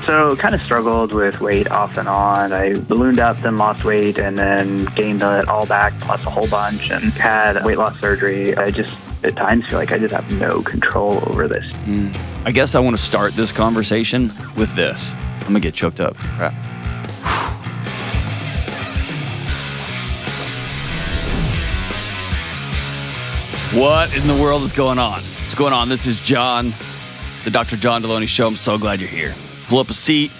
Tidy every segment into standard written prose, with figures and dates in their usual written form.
So kind of struggled with weight off and on. I ballooned up, then lost weight, and then gained it all back plus a whole bunch and had weight loss surgery. I just at times feel like I just have no control over this. I guess I want to start this conversation with this. I'm going to get choked up. Crap. What in the world is going on? What's going on? This is John, the Dr. John Delony Show. I'm so glad you're here. Pull up a seat,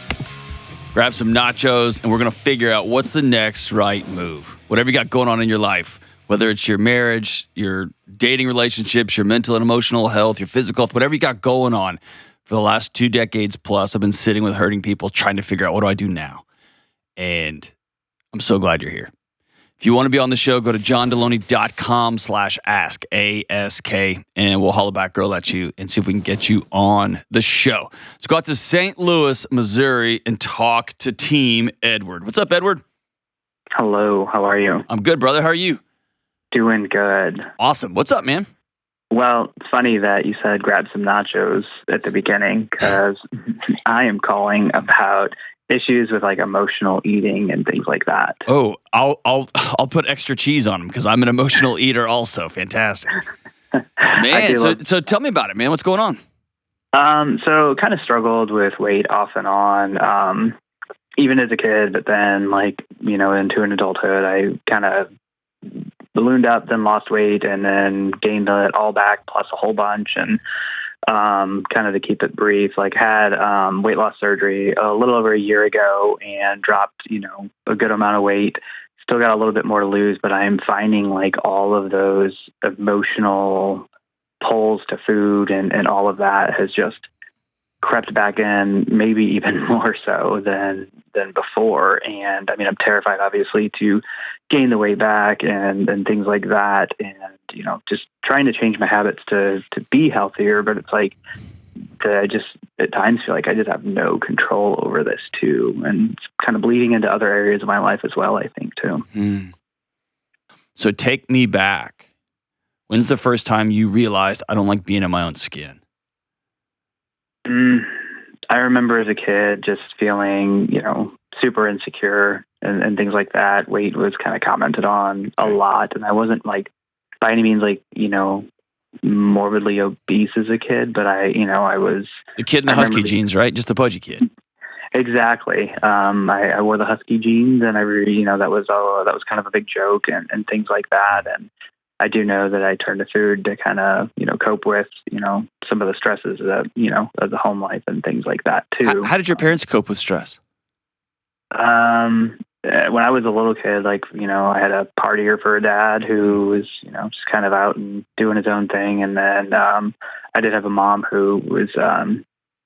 grab some nachos, and we're going to figure out what's the next right move. Whatever you got going on in your life, whether it's your marriage, your dating relationships, your mental and emotional health, your physical health, whatever you got going on. For the last 2 decades plus, I've been sitting with hurting people trying to figure out what do I do now. And I'm so glad you're here. If you want to be on the show, go to johndelony.com/ask, A-S-K, and we'll holler back, girl, at you and see if we can get you on the show. Let's go out to St. Louis, Missouri, and talk to Team Edward. What's up, Edward? Hello, how are you? I'm good, brother. How are you? Doing good. Awesome. What's up, man? Well, it's funny that you said grab some nachos at the beginning because I am calling about issues with like emotional eating and things like that. Oh, I'll put extra cheese on them because I'm an emotional eater also. Fantastic. Man, so tell me about it, man. What's going on? So kind of struggled with weight off and on, even as a kid, but then into an adulthood, I kind of ballooned up, then lost weight, and then gained it all back plus a whole bunch. And kind of to keep it brief, had weight loss surgery a little over a year ago and dropped, a good amount of weight. Still got a little bit more to lose, but I'm finding all of those emotional pulls to food and all of that has just crept back in, maybe even more so than before. And I mean, I'm terrified, obviously, to gain the weight back and things like that. And, just trying to change my habits to be healthier. But it's I just at times feel like I just have no control over this too. And it's kind of bleeding into other areas of my life as well, I think, too. So take me back. When's the first time you realized I don't like being in my own skin? I remember as a kid just feeling, super insecure and things like that. Weight was kind of commented on a lot. And I wasn't by any means morbidly obese as a kid, but I was the kid in the husky jeans, right? Just the pudgy kid. Exactly. I wore the husky jeans, and that was kind of a big joke and things like that. And I do know that I turned to food to kind of, cope with, some of the stresses of the home life and things like that too. How did your parents cope with stress? When I was a little kid, I had a partier for a dad who was, just kind of out and doing his own thing. And then I did have a mom who was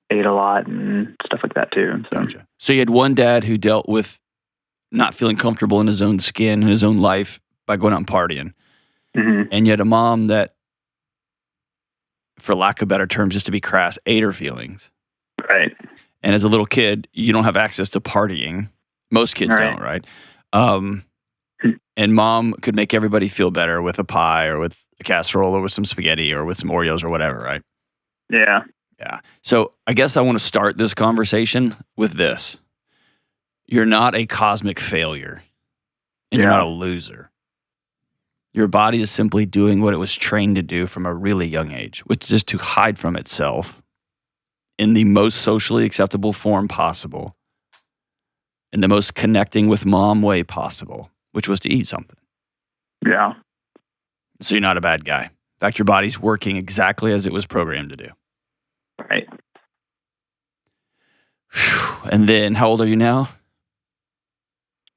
ate a lot and stuff like that too. So. Gotcha. So you had one dad who dealt with not feeling comfortable in his own skin, in his own life by going out and partying. Mm-hmm. And you had a mom that, for lack of better terms, just to be crass, ate her feelings. Right. And as a little kid, you don't have access to partying. Most kids don't, right? And mom could make everybody feel better with a pie or with a casserole or with some spaghetti or with some Oreos or whatever, right? Yeah. Yeah. So I guess I want to start this conversation with this. You're not a cosmic failure, and you're not a loser. Your body is simply doing what it was trained to do from a really young age, which is to hide from itself in the most socially acceptable form possible, in the most connecting with mom way possible, which was to eat something. Yeah. So you're not a bad guy. In fact, your body's working exactly as it was programmed to do. Right. And then, how old are you now?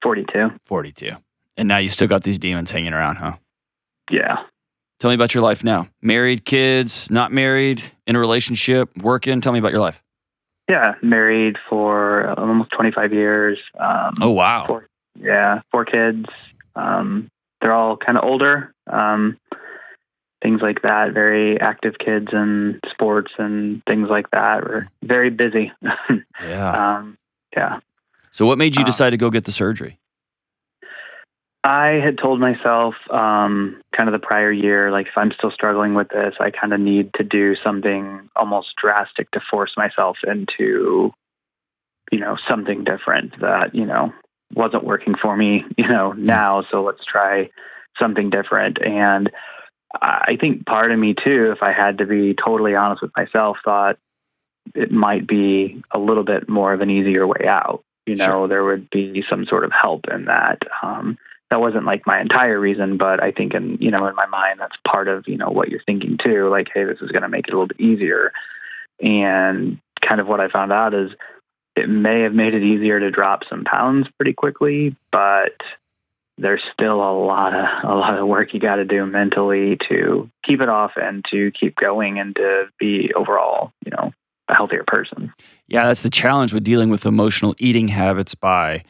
42. 42. And now you still got these demons hanging around, huh? Yeah. Tell me about your life now. Married, kids, not married, in a relationship, working. Tell me about your life. Yeah. Married for almost 25 years. Oh, wow. 4 kids. They're all kind of older. Things like that. Very active kids in sports and things like that. We're very busy. Yeah. Yeah. So what made you decide to go get the surgery? I had told myself kind of the prior year, if I'm still struggling with this, I kind of need to do something almost drastic to force myself into something different that, wasn't working for me, now. So let's try something different. And I think part of me too, if I had to be totally honest with myself, thought it might be a little bit more of an easier way out. Sure. There would be some sort of help in that. That wasn't like my entire reason, but I think in my mind, that's part of, what you're thinking too. Like, hey, this is going to make it a little bit easier. And kind of what I found out is it may have made it easier to drop some pounds pretty quickly, but there's still a lot of work you got to do mentally to keep it off and to keep going and to be overall, a healthier person. Yeah, that's the challenge with dealing with emotional eating habits by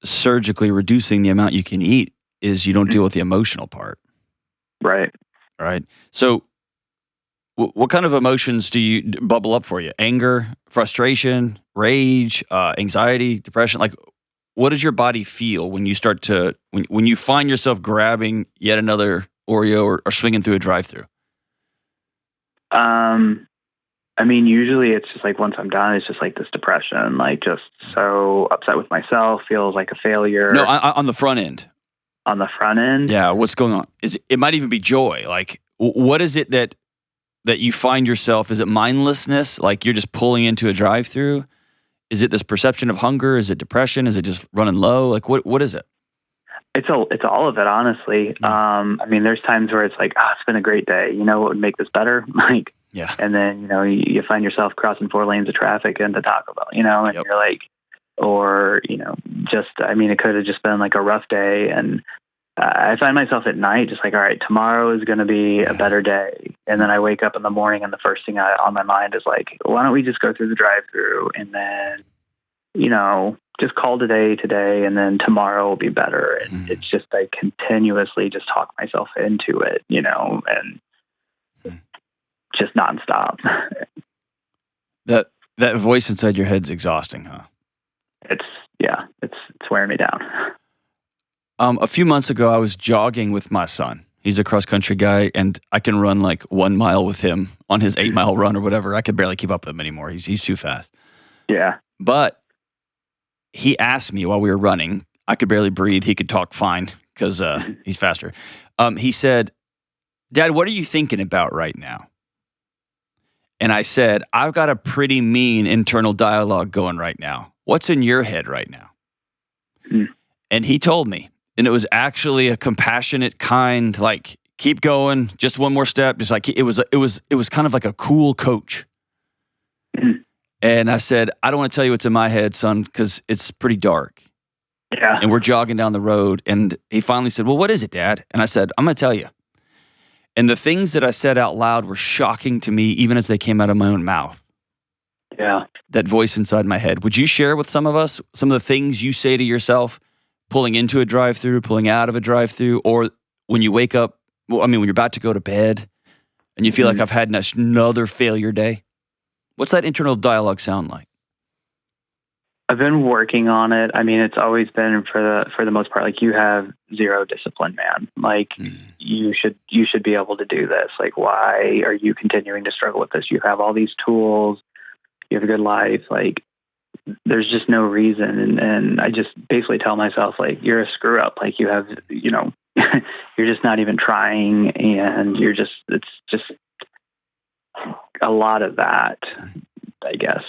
surgically reducing the amount you can eat is you don't deal with the emotional part. Right. Right. So what kind of emotions do you bubble up for you? Anger, frustration, rage, anxiety, depression? Like, what does your body feel when you start to, when you find yourself grabbing yet another Oreo or swinging through a drive-through? Usually it's just like once I'm done, it's just like this depression, like just so upset with myself, feels like a failure. No, on the front end. On the front end? Yeah, what's going on? It might even be joy. Like, what is it that you find yourself? Is it mindlessness? Like you're just pulling into a drive-through? Is it this perception of hunger? Is it depression? Is it just running low? Like what is it? It's all of it, honestly. There's times where it's like, it's been a great day. What would make this better? Like, yeah. And then, you find yourself crossing 4 lanes of traffic into Taco Bell, and Yep. you're like, or, it could have just been like a rough day. And I find myself at night just like, all right, tomorrow is going to be a better day. And then I wake up in the morning and the first thing on my mind is like, why don't we just go through the drive-through and then, just call today, and then tomorrow will be better. And it's just, I continuously just talk myself into it, and just nonstop. That voice inside your head's exhausting, huh? It's wearing me down. A few months ago, I was jogging with my son. He's a cross-country guy, and I can run like 1 mile with him on his 8-mile run or whatever. I could barely keep up with him anymore. He's too fast. Yeah. But he asked me while we were running, I could barely breathe. He could talk fine because he's faster. He said, "Dad, what are you thinking about right now?" And I said, "I've got a pretty mean internal dialogue going right now. What's in your head right now?" And he told me, and it was actually a compassionate, kind, like, keep going, just one more step. Just like it was kind of like a cool coach. And I said, "I don't want to tell you what's in my head, son, because it's pretty dark." Yeah. And we're jogging down the road, and he finally said, "Well, what is it, Dad?" And I said, "I'm going to tell you." And the things that I said out loud were shocking to me, even as they came out of my own mouth. Yeah. That voice inside my head. Would you share with some of us some of the things you say to yourself, pulling into a drive-through, pulling out of a drive-through, or when you wake up, when you're about to go to bed, and you feel like I've had another failure day? What's that internal dialogue sound like? I've been working on it. It's always been for the most part, like, you have zero discipline, man. Like, you should be able to do this. Like, why are you continuing to struggle with this? You have all these tools. You have a good life. Like, there's just no reason. And I just basically tell myself, like, you're a screw up. Like, you have, you're just not even trying, and it's just a lot of that, I guess.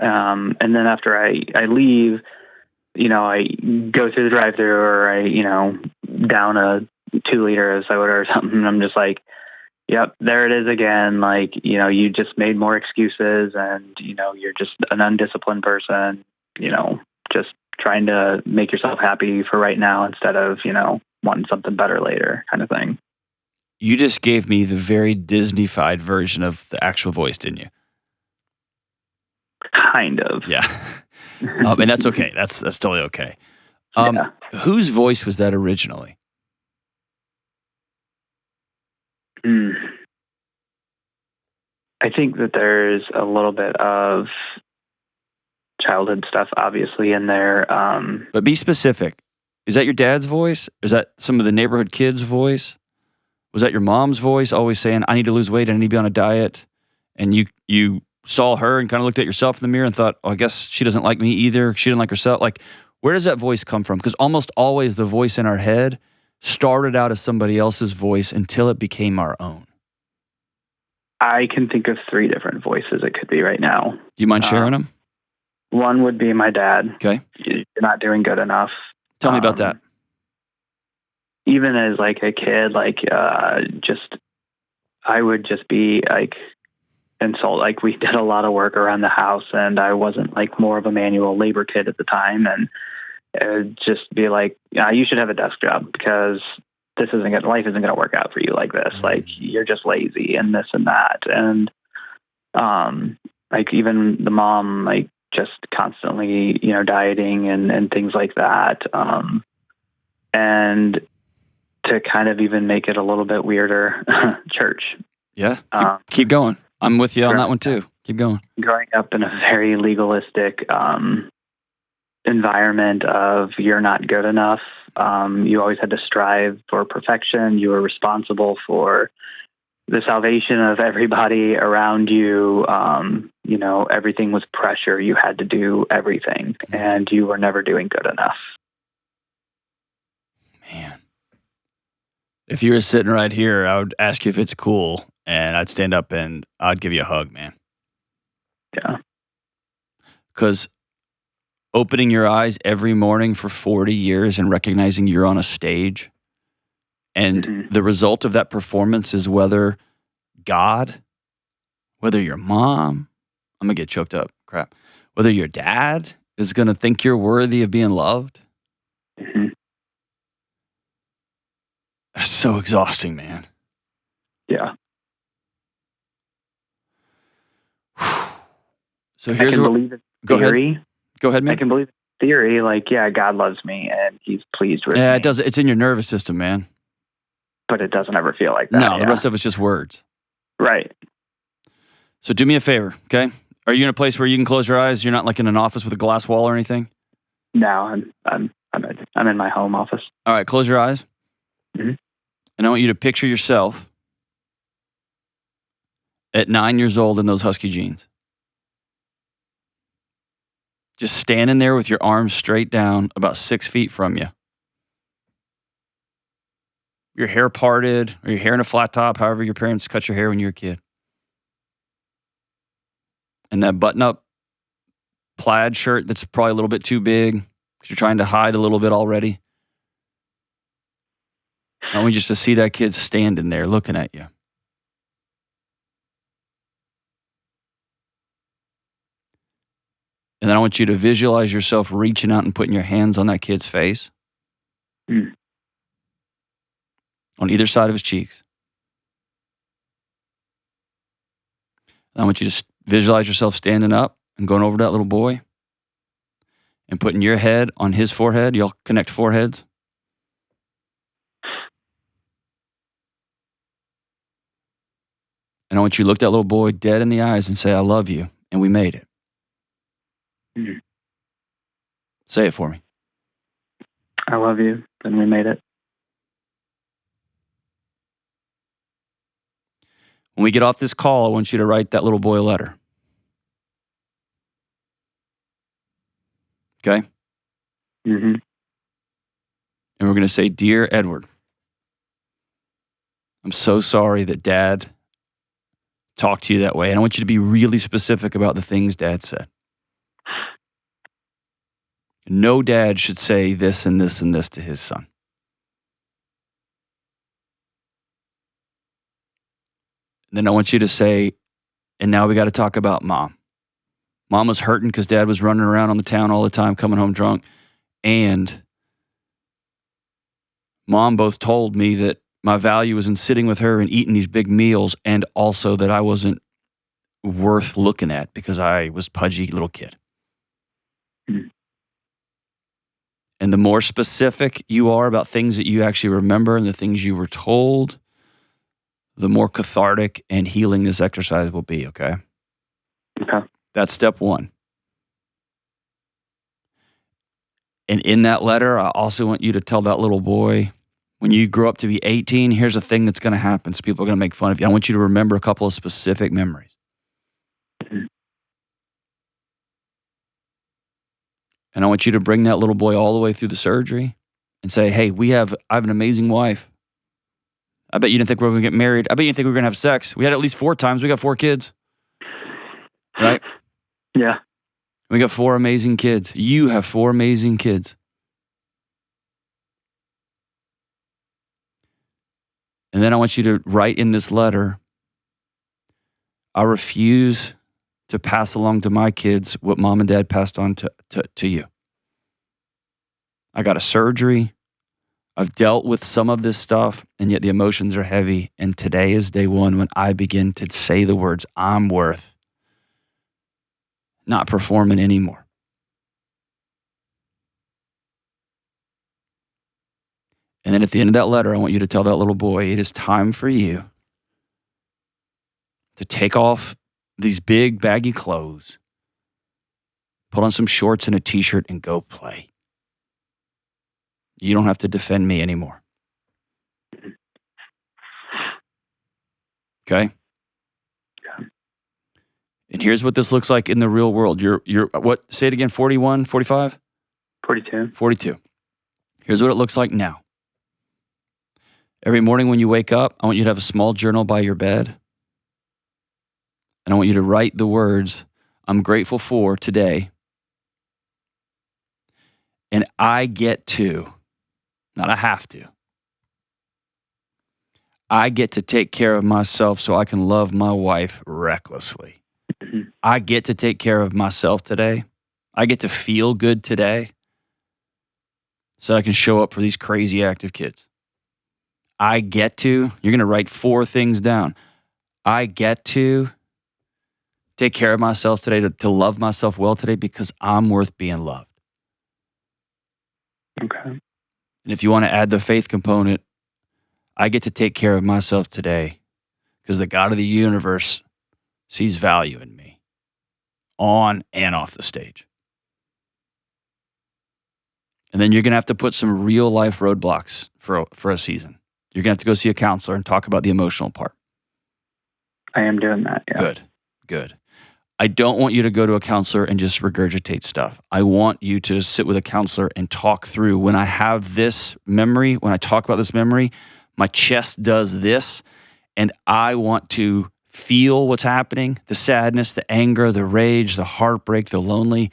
And then after I leave, I go through the drive-thru, or I, down a 2-liter of soda or something. And I'm just like, yep, there it is again. Like, you just made more excuses, and, you're just an undisciplined person, just trying to make yourself happy for right now instead of, wanting something better later, kind of thing. You just gave me the very Disney-fied version of the actual voice, didn't you? Kind of. Yeah. And that's okay. That's totally okay. Whose voice was that originally? I think that there's a little bit of childhood stuff, obviously, in there. But be specific. Is that your dad's voice? Is that some of the neighborhood kids' voice? Was that your mom's voice always saying, "I need to lose weight, I need to be on a diet"? And you saw her and kind of looked at yourself in the mirror and thought, oh, I guess she doesn't like me either. She didn't like herself. Like, where does that voice come from? Because almost always the voice in our head started out as somebody else's voice until it became our own. I can think of 3 different voices it could be right now. Do you mind sharing them? One would be my dad. Okay. You're not doing good enough. Tell me about that. Even as like a kid, like I would just be like insult. Like we did a lot of work around the house, and I wasn't like more of a manual labor kid at the time, and it would just be like, you should have a desk job because life isn't gonna work out for you like this. Like you're just lazy and this and that, and like even the mom, like just constantly, dieting and things like that, and to kind of even make it a little bit weirder, church. Yeah, keep going. I'm with you on that one too. Keep going. Growing up in a very legalistic environment of you're not good enough. You always had to strive for perfection. You were responsible for the salvation of everybody around you. Everything was pressure. You had to do everything, and you were never doing good enough. Man. If you were sitting right here, I would ask you if it's cool, and I'd stand up and I'd give you a hug, man. Yeah. Because opening your eyes every morning for 40 years and recognizing you're on a stage, and the result of that performance is whether God, whether your mom, I'm going to get choked up, crap, whether your dad is going to think you're worthy of being loved. That's so exhausting, man. Yeah. So here's I can believe in theory. Go ahead, man. I can believe in theory, like, yeah, God loves me and he's pleased with me. Yeah, it does. It's in your nervous system, man. But it doesn't ever feel like that. No, the rest of it's just words. Right. So do me a favor, okay? Are you in a place where you can close your eyes? You're not like in an office with a glass wall or anything? No, I'm in my home office. All right, close your eyes. And I want you to picture yourself at 9 years old in those husky jeans. Just standing there with your arms straight down about 6 feet from you. Your hair parted, or your hair in a flat top, however your parents cut your hair when you were a kid. And that button-up plaid shirt that's probably a little bit too big because you're trying to hide a little bit already. I want you just to see that kid standing there looking at you. And then I want you to visualize yourself reaching out and putting your hands on that kid's face. On either side of his cheeks. And I want you to visualize yourself standing up and going over to that little boy and putting your head on his forehead. Y'all connect foreheads. And I want you to look that little boy dead in the eyes and say, I love you, and we made it. Say it for me. I love you, and we made it. When we get off this call, I want you to write that little boy a letter. Okay? And we're going to say, Dear Edward, I'm so sorry that Dad talked to you that way. And I want you to be really specific about the things Dad said. No dad should say this and this and this to his son. And then I want you to say, and now we got to talk about Mom. Mom was hurting because Dad was running around on the town all the time, coming home drunk. And Mom both told me that my value was in sitting with her and eating these big meals, and also that I wasn't worth looking at because I was a pudgy little kid. And the more specific you are about things that you actually remember and the things you were told, the more cathartic and healing this exercise will be, okay? Okay. That's step one. And in that letter, I also want you to tell that little boy, when you grow up to be 18, here's a thing that's going to happen. So people are going to make fun of you. I want you to remember a couple of specific memories. And I want you to bring that little boy all the way through the surgery and say, hey, I have an amazing wife. I bet you didn't think we were going to get married. I bet you didn't think we were going to have sex. We had at least 4 times. We got 4 kids. Right? Yeah. We got 4 amazing kids. You have 4 amazing kids. And then I want you to write in this letter, I refuse to pass along to my kids what mom and dad passed on to you. I got a surgery. I've dealt with some of this stuff, and yet the emotions are heavy. And today is day 1 when I begin to say the words, I'm worth not performing anymore. And then at the end of that letter, I want you to tell that little boy, it is time for you to take off these big baggy clothes, put on some shorts and a t-shirt and go play. You don't have to defend me anymore. Okay? Yeah. And here's what this looks like in the real world. You're what? Say it again, 41, 45? 42. 42. Here's what it looks like now. Every morning when you wake up, I want you to have a small journal by your bed. And I want you to write the words, I'm grateful for today. And I get to, not I have to, I get to take care of myself so I can love my wife recklessly. Mm-hmm. I get to take care of myself today. I get to feel good today so I can show up for these crazy active kids. I get to, you're going to write 4 things down. I get to take care of myself today, to love myself well today because I'm worth being loved. Okay. And if you want to add the faith component, I get to take care of myself today because the God of the universe sees value in me on and off the stage. And then you're going to have to put some real life roadblocks for a season. You're going to have to go see a counselor and talk about the emotional part. I am doing that, yeah. Good. I don't want you to go to a counselor and just regurgitate stuff. I want you to sit with a counselor and talk through. When I have this memory, when I talk about this memory, my chest does this, and I want to feel what's happening, the sadness, the anger, the rage, the heartbreak, the lonely,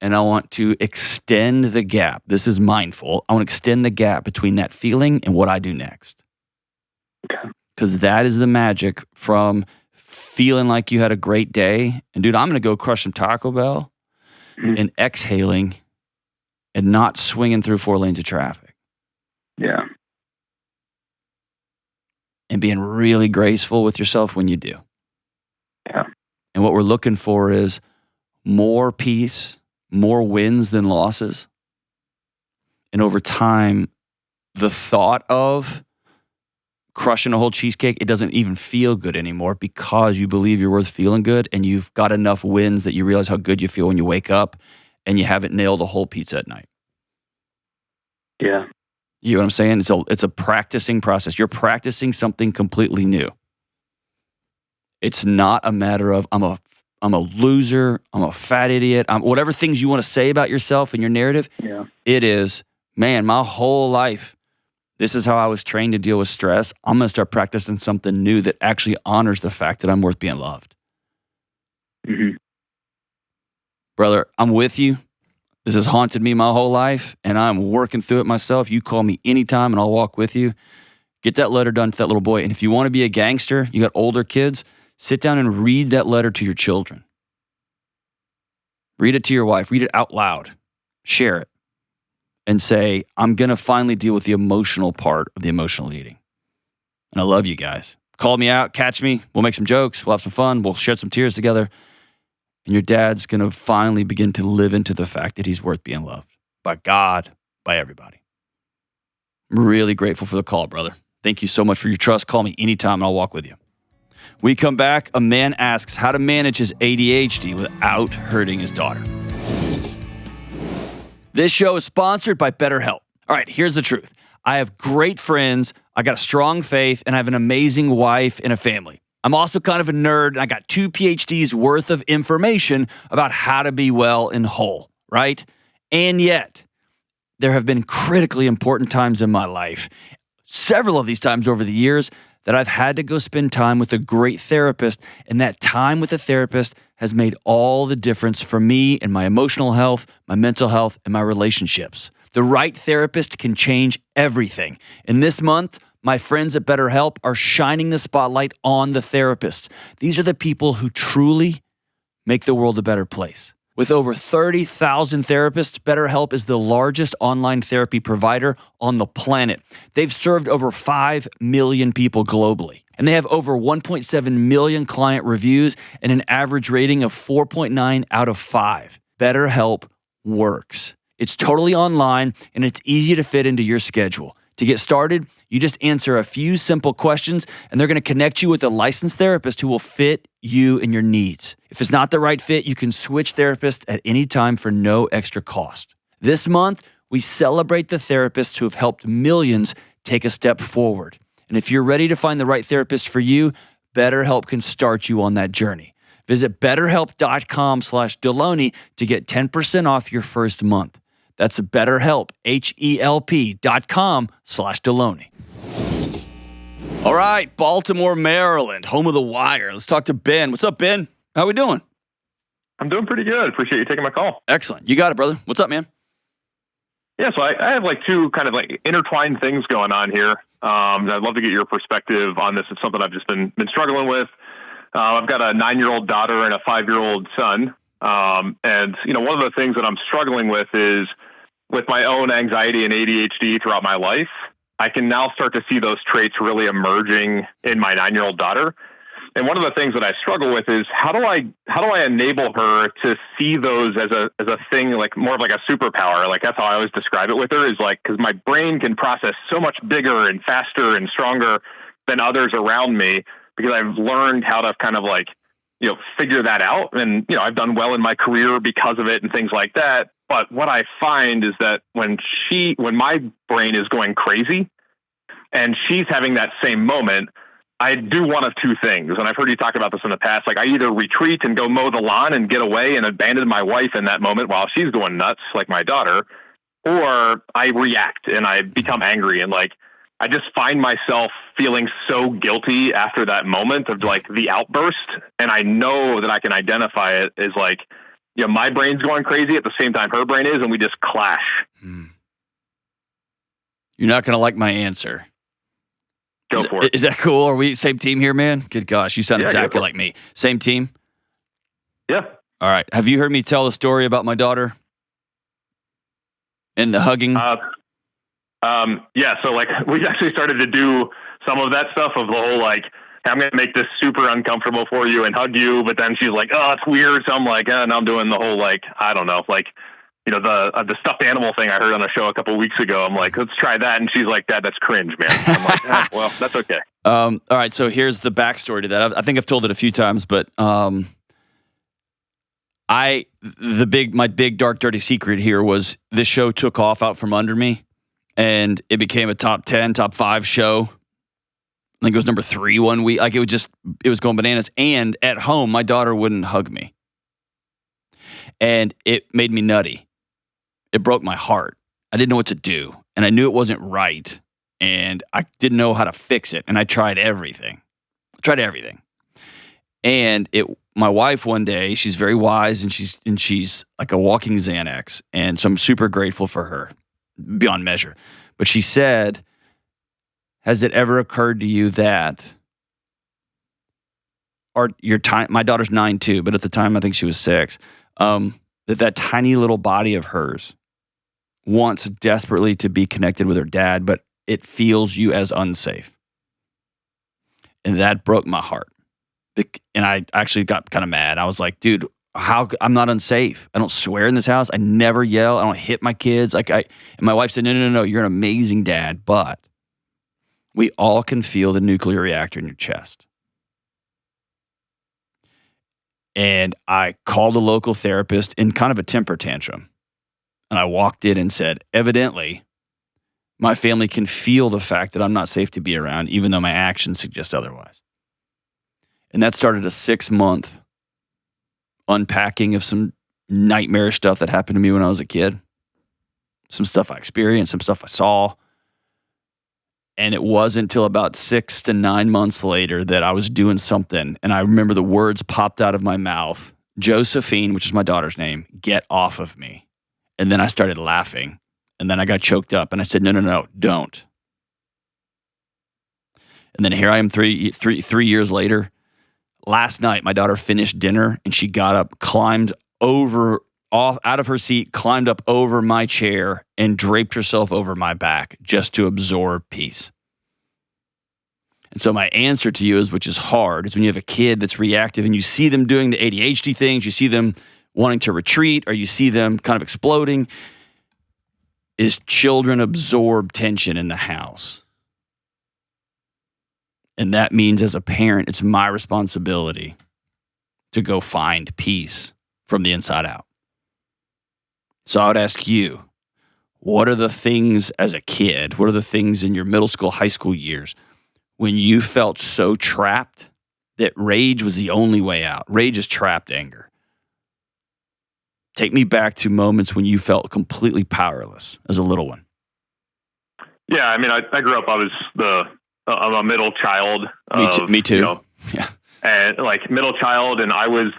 and I want to extend the gap. This is mindful. I want to extend the gap between that feeling and what I do next. Okay. Because that is the magic from feeling like you had a great day. And dude, I'm going to go crush some Taco Bell and exhaling and not swinging through 4 lanes of traffic. Yeah. And being really graceful with yourself when you do. Yeah. And what we're looking for is more peace, more wins than losses. And over time, the thought of crushing a whole cheesecake, it doesn't even feel good anymore because you believe you're worth feeling good and you've got enough wins that you realize how good you feel when you wake up and you haven't nailed a whole pizza at night. Yeah. You know what I'm saying? It's a practicing process. You're practicing something completely new. It's not a matter of I'm a loser, I'm a fat idiot, whatever things you want to say about yourself and your narrative. Yeah. It is, man, my whole life, this is how I was trained to deal with stress. I'm going to start practicing something new that actually honors the fact that I'm worth being loved. Mm-hmm. Brother, I'm with you. This has haunted me my whole life, and I'm working through it myself. You call me anytime, and I'll walk with you. Get that letter done to that little boy. And if you want to be a gangster, you got older kids, sit down and read that letter to your children. Read it to your wife. Read it out loud. Share it. And say, I'm going to finally deal with the emotional part of the emotional eating. And I love you guys. Call me out. Catch me. We'll make some jokes. We'll have some fun. We'll shed some tears together. And your dad's going to finally begin to live into the fact that he's worth being loved by God, by everybody. I'm really grateful for the call, brother. Thank you so much for your trust. Call me anytime and I'll walk with you. We come back. A man asks how to manage his ADHD without hurting his daughter. This show is sponsored by BetterHelp. All right, here's the truth. I have great friends, I got a strong faith, and I have an amazing wife and a family. I'm also kind of a nerd, and I got 2 PhDs worth of information about how to be well and whole, right? And yet, there have been critically important times in my life, several of these times over the years, that I've had to go spend time with a great therapist, and that time with a therapist has made all the difference for me and my emotional health, my mental health, and my relationships. The right therapist can change everything. And this month, my friends at BetterHelp are shining the spotlight on the therapists. These are the people who truly make the world a better place. With over 30,000 therapists, BetterHelp is the largest online therapy provider on the planet. They've served over 5 million people globally, and they have over 1.7 million client reviews and an average rating of 4.9 out of 5. BetterHelp works. It's totally online, and it's easy to fit into your schedule. To get started, you just answer a few simple questions, and they're going to connect you with a licensed therapist who will fit you and your needs. If it's not the right fit, you can switch therapists at any time for no extra cost. This month, we celebrate the therapists who have helped millions take a step forward. And if you're ready to find the right therapist for you, BetterHelp can start you on that journey. Visit betterhelp.com/Delony to get 10% off your first month. That's BetterHelp, HELP.com/Delony. All right, Baltimore, Maryland, home of the Wire. Let's talk to Ben. What's up, Ben? How we doing? I'm doing pretty good. Appreciate you taking my call. Excellent. You got it, brother. What's up, man? Yeah, so I have like two kind of like intertwined things going on here. I'd love to get your perspective on this. It's something I've just been struggling with. I've got a 9-year-old daughter and a 5-year-old son. And, you know, one of the things that I'm struggling with is with my own anxiety and ADHD throughout my life, I can now start to see those traits really emerging in my 9-year-old daughter. And one of the things that I struggle with is how do I enable her to see those as a thing, like more of like a superpower? Like that's how I always describe it with her, is like, because my brain can process so much bigger and faster and stronger than others around me, because I've learned how to kind of like, you know, figure that out. And, you know, I've done well in my career because of it and things like that. But what I find is that when my brain is going crazy and she's having that same moment, I do one of two things. And I've heard you talk about this in the past. Like I either retreat and go mow the lawn and get away and abandon my wife in that moment while she's going nuts, like my daughter, or I react and I become angry. And like, I just find myself feeling so guilty after that moment of like the outburst. And I know that I can identify it as like, you know, my brain's going crazy at the same time her brain is, and we just clash. You're not going to like my answer. Go for it. Is that cool? Are we same team here, man? Good gosh, you sound exactly like me. Same team? Yeah. All right. Have you heard me tell a story about my daughter and the hugging? Yeah. So like we actually started to do some of that stuff of the whole like, hey, I'm going to make this super uncomfortable for you and hug you. But then she's like, oh, it's weird. So I'm like, and I'm doing the whole like, I don't know, like, you know, the stuffed animal thing I heard on the show a couple of weeks ago. I'm like, let's try that. And she's like, Dad, that's cringe, man. I'm like, well, that's okay. All right. So here's the backstory to that. I think I've told it a few times, but my big dark dirty secret here was this show took off out from under me, and it became a top 10, top 5 show. I think it was number 3 one week. Like it was going bananas. And at home, my daughter wouldn't hug me, and it made me nutty. It broke my heart. I didn't know what to do, and I knew it wasn't right, and I didn't know how to fix it, and I tried everything. And my wife one day, she's very wise, and she's like a walking Xanax, and so I'm super grateful for her, beyond measure. But she said, has it ever occurred to you that my daughter's 9 too, but at the time I think she was 6, that tiny little body of hers wants desperately to be connected with her dad, but it feels you as unsafe. And that broke my heart. And I actually got kind of mad. I was like, dude, I'm not unsafe. I don't swear in this house. I never yell. I don't hit my kids. And my wife said, no, you're an amazing dad, but we all can feel the nuclear reactor in your chest. And I called a local therapist in kind of a temper tantrum. And I walked in and said, evidently, my family can feel the fact that I'm not safe to be around, even though my actions suggest otherwise. And that started a 6-month unpacking of some nightmarish stuff that happened to me when I was a kid. some stuff I experienced, some stuff I saw. And it wasn't until about 6 to 9 months later that I was doing something. And I remember the words popped out of my mouth, Josephine, which is my daughter's name, get off of me. And then I started laughing. And then I got choked up. And I said, no, don't. And then here I am 3 years later. Last night, my daughter finished dinner and she got up, climbed out of her seat, climbed up over my chair and draped herself over my back just to absorb peace. And so my answer to you is, which is hard, is when you have a kid that's reactive and you see them doing the ADHD things, you see them wanting to retreat, or you see them kind of exploding, is children absorb tension in the house. And that means as a parent, it's my responsibility to go find peace from the inside out. So I would ask you, what are the things as a kid, what are the things in your middle school, high school years when you felt so trapped that rage was the only way out? Rage is trapped anger. Take me back to moments when you felt completely powerless as a little one. Yeah, I mean, I grew up, I'm a middle child. Me too. Yeah. And like middle child, and I was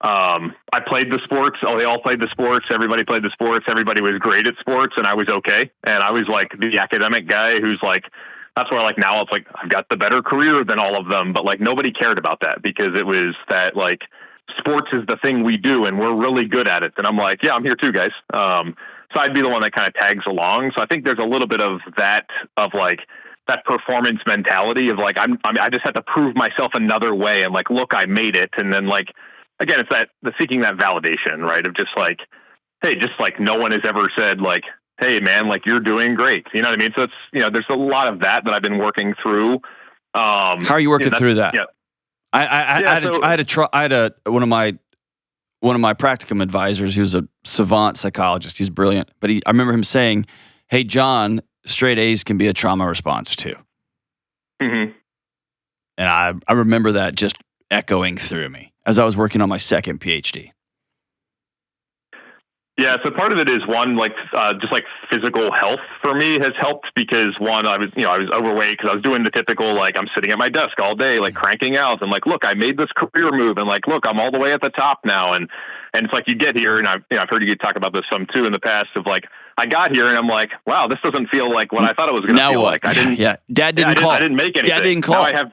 I played the sports. Oh, they all played the sports. Everybody played the sports. Everybody was great at sports, and I was okay. And I was like the academic guy who's like, that's where like now it's like I've got the better career than all of them, but like nobody cared about that because it was that like sports is the thing we do and we're really good at it. And I'm like, yeah, I'm here too, guys. So I'd be the one that kind of tags along. So I think there's a little bit of that, of like that performance mentality of like, I just had to prove myself another way. And like, look, I made it. And then like, again, it's that the seeking that validation, right? Of just like, hey, just like no one has ever said like, hey man, like you're doing great. You know what I mean? So it's, there's a lot of that I've been working through. How are you working through that? Yeah. I had one of my practicum advisors. He was a savant psychologist. He's brilliant, but I remember him saying, "Hey, John, straight A's can be a trauma response too." Mm-hmm. And I remember that just echoing through me as I was working on my second PhD. Yeah, so part of it is one, like just like physical health for me has helped because one, I was overweight because I was doing the typical, like I'm sitting at my desk all day, like cranking out and like, look, I made this career move and like, look, I'm all the way at the top now. And it's like you get here and I've heard you talk about this some too in the past of like, I got here and I'm like, wow, this doesn't feel like what I thought it was going to feel what? like. I didn't, yeah. Dad didn't call. I didn't make anything. Dad didn't call. Now I have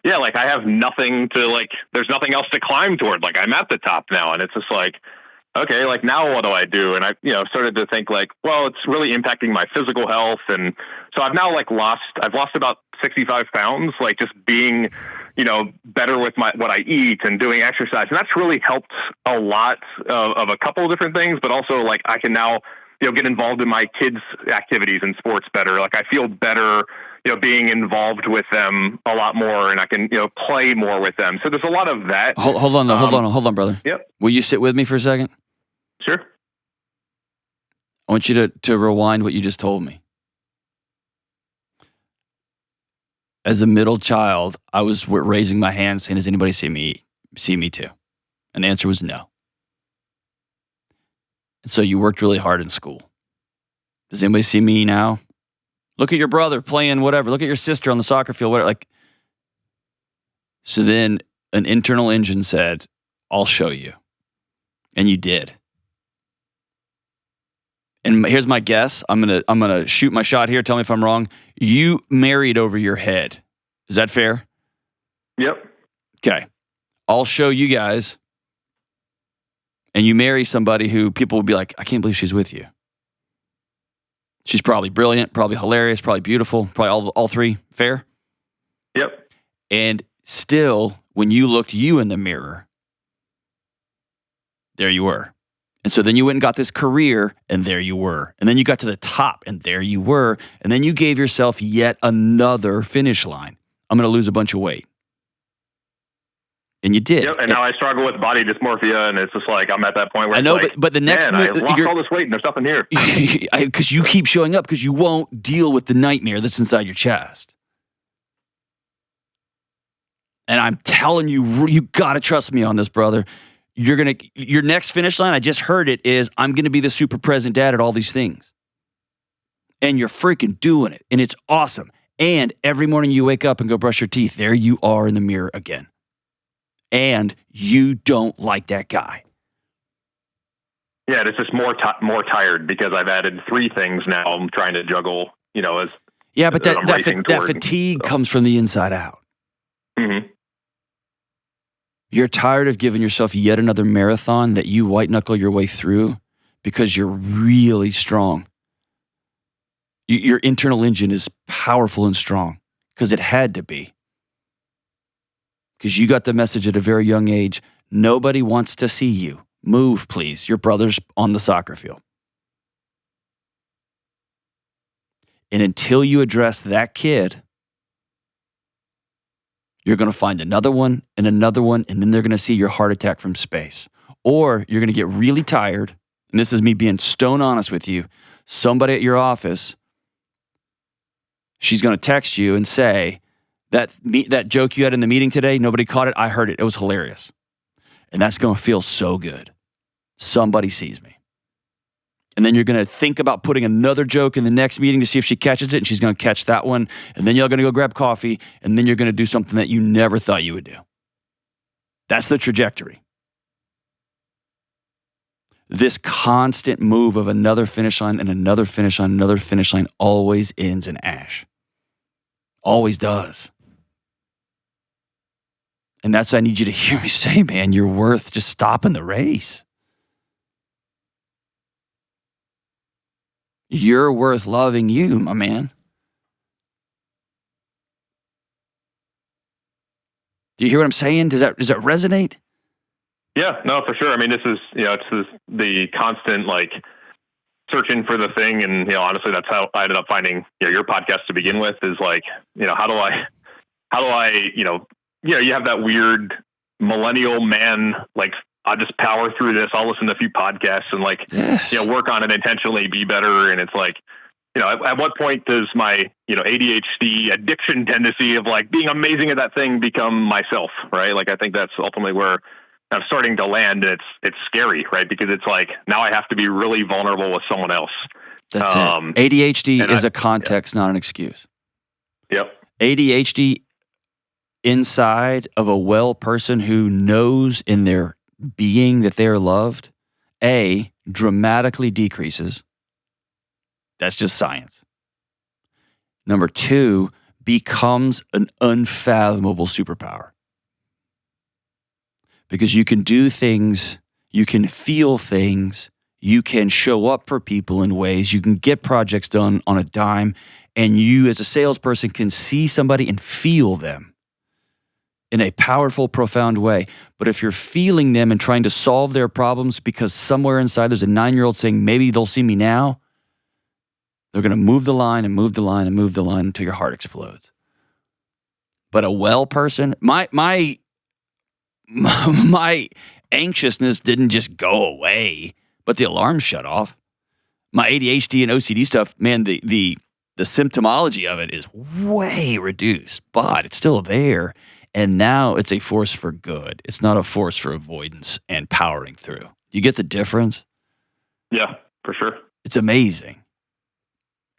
yeah, like I have nothing to like, there's nothing else to climb toward. Like I'm at the top now. And it's just like, okay, like now what do I do? And I, started to think like, well, it's really impacting my physical health. And so I've now like I've lost about 65 pounds, like just being, better with what I eat and doing exercise. And that's really helped a lot of a couple of different things, but also like I can now, get involved in my kids' activities and sports better. Like I feel better, being involved with them a lot more and I can, play more with them. So there's a lot of that. Hold on, brother. Yep. Will you sit with me for a second? Sure. I want you to rewind what you just told me. As a middle child, I was raising my hand saying, does anybody see me too? And the answer was no. And so you worked really hard in school. Does anybody see me now? Look at your brother playing whatever. Look at your sister on the soccer field, whatever. Like, so then an internal engine said, I'll show you. And you did. And here's my guess. I'm gonna shoot my shot here. Tell me if I'm wrong. You married over your head. Is that fair? Yep. Okay. I'll show you guys. And you marry somebody who people will be like, I can't believe she's with you. She's probably brilliant, probably hilarious, probably beautiful, probably all three. Fair? Yep. And still, when you looked you in the mirror, there you were. And so then you went and got this career, and there you were. And then you got to the top, and there you were. And then you gave yourself yet another finish line. I'm going to lose a bunch of weight. And you did. Yep, and now I struggle with body dysmorphia, and it's just like I'm at that point where I know, like, but the next man, I lost all this weight, and there's nothing here. Because you keep showing up because you won't deal with the nightmare that's inside your chest. And I'm telling you, you got to trust me on this, brother. your next finish line, I just heard it, is I'm going to be the super present dad at all these things. And you're freaking doing it. And it's awesome. And every morning you wake up and go brush your teeth. There you are in the mirror again. And you don't like that guy. Yeah, it's just more tired because I've added 3 things now. I'm trying to juggle, as yeah, but as I'm racing that toward, fatigue comes from the inside out. Mm-hmm. You're tired of giving yourself yet another marathon that you white knuckle your way through because you're really strong. Your internal engine is powerful and strong because it had to be. Because you got the message at a very young age, nobody wants to see you. Move, please. Your brother's on the soccer field. And until you address that kid, you're going to find another one, and then they're going to see your heart attack from space. Or you're going to get really tired, and this is me being stone honest with you. Somebody at your office, she's going to text you and say, that joke you had in the meeting today, nobody caught it. I heard it. It was hilarious. And that's going to feel so good. Somebody sees me. And then you're going to think about putting another joke in the next meeting to see if she catches it, and she's going to catch that one. And then you're going to go grab coffee, and then you're going to do something that you never thought you would do. That's the trajectory. This constant move of another finish line and another finish line, another finish line always ends in ash. Always does. And that's what I need you to hear me say, man. You're worth just stopping the race. You're worth loving you, my man. Do you hear what I'm saying? Does that resonate? Yeah, no, for sure. I mean, this is, it's the constant, searching for the thing. And, honestly, that's how I ended up finding, your podcast to begin with is how do I, you have that weird millennial man, I'll just power through this. I'll listen to a few podcasts and yes. Work on it intentionally, be better. And it's at what point does my, ADHD addiction tendency of being amazing at that thing become myself, right? I think that's ultimately where I'm starting to land. And it's scary, right? Because it's now I have to be really vulnerable with someone else. That's it. ADHD is a context, not an excuse. Yep. ADHD inside of a well person who knows in their being that they are loved, dramatically decreases. That's just science. Number 2, becomes an unfathomable superpower. Because you can do things, you can feel things, you can show up for people in ways, you can get projects done on a dime, and you as a salesperson can see somebody and feel them in a powerful, profound way. But if you're feeling them and trying to solve their problems because somewhere inside there's a 9-year-old saying, maybe they'll see me now, they're going to move the line and move the line and move the line until your heart explodes. But a well person, my anxiousness didn't just go away, but the alarm shut off. My ADHD and OCD stuff, man, the symptomology of it is way reduced, but it's still there. And now it's a force for good. It's not a force for avoidance and powering through. You get the difference? Yeah, for sure. It's amazing.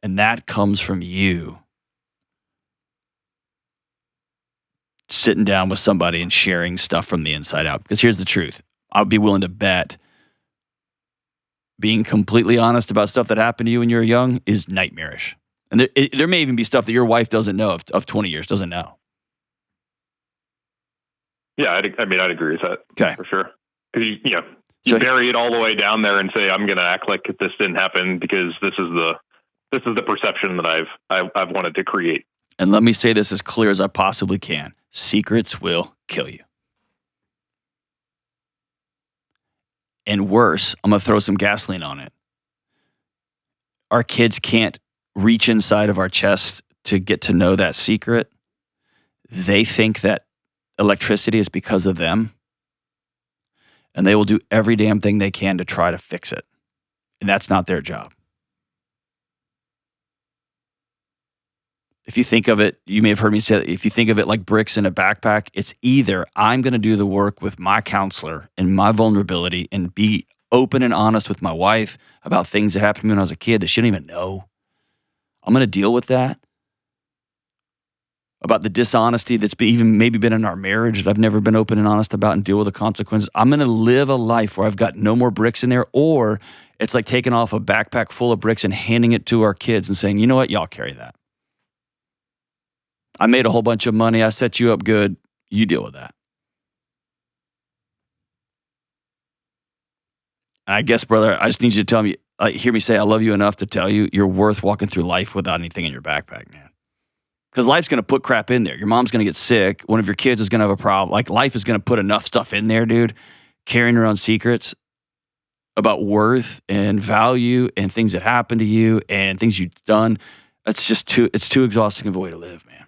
And that comes from you sitting down with somebody and sharing stuff from the inside out. Because here's the truth. I'll be willing to bet being completely honest about stuff that happened to you when you were young is nightmarish. And there may even be stuff that your wife doesn't know of 20 years, doesn't know. Yeah, I'd agree with that. Okay. For sure. Because you bury it all the way down there and say, I'm going to act like this didn't happen because this is the perception that I've wanted to create. And let me say this as clear as I possibly can. Secrets will kill you. And worse, I'm going to throw some gasoline on it. Our kids can't reach inside of our chest to get to know that secret. They think that electricity is because of them. And they will do every damn thing they can to try to fix it. And that's not their job. If you think of it, you may have heard me say that if you think of it like bricks in a backpack, it's either I'm going to do the work with my counselor and my vulnerability and be open and honest with my wife about things that happened to me when I was a kid that she didn't even know. I'm going to deal with that. About the dishonesty that's maybe been in our marriage that I've never been open and honest about and deal with the consequences. I'm going to live a life where I've got no more bricks in there, or it's like taking off a backpack full of bricks and handing it to our kids and saying, you know what, y'all carry that. I made a whole bunch of money. I set you up good. You deal with that. And I guess, brother, I just need you to tell me, hear me say I love you enough to tell you you're worth walking through life without anything in your backpack, man. Because life's going to put crap in there. Your mom's going to get sick. One of your kids is going to have a problem. Like, life is going to put enough stuff in there, dude. Carrying around secrets about worth and value and things that happen to you and things you've done. It's too exhausting of a way to live, man.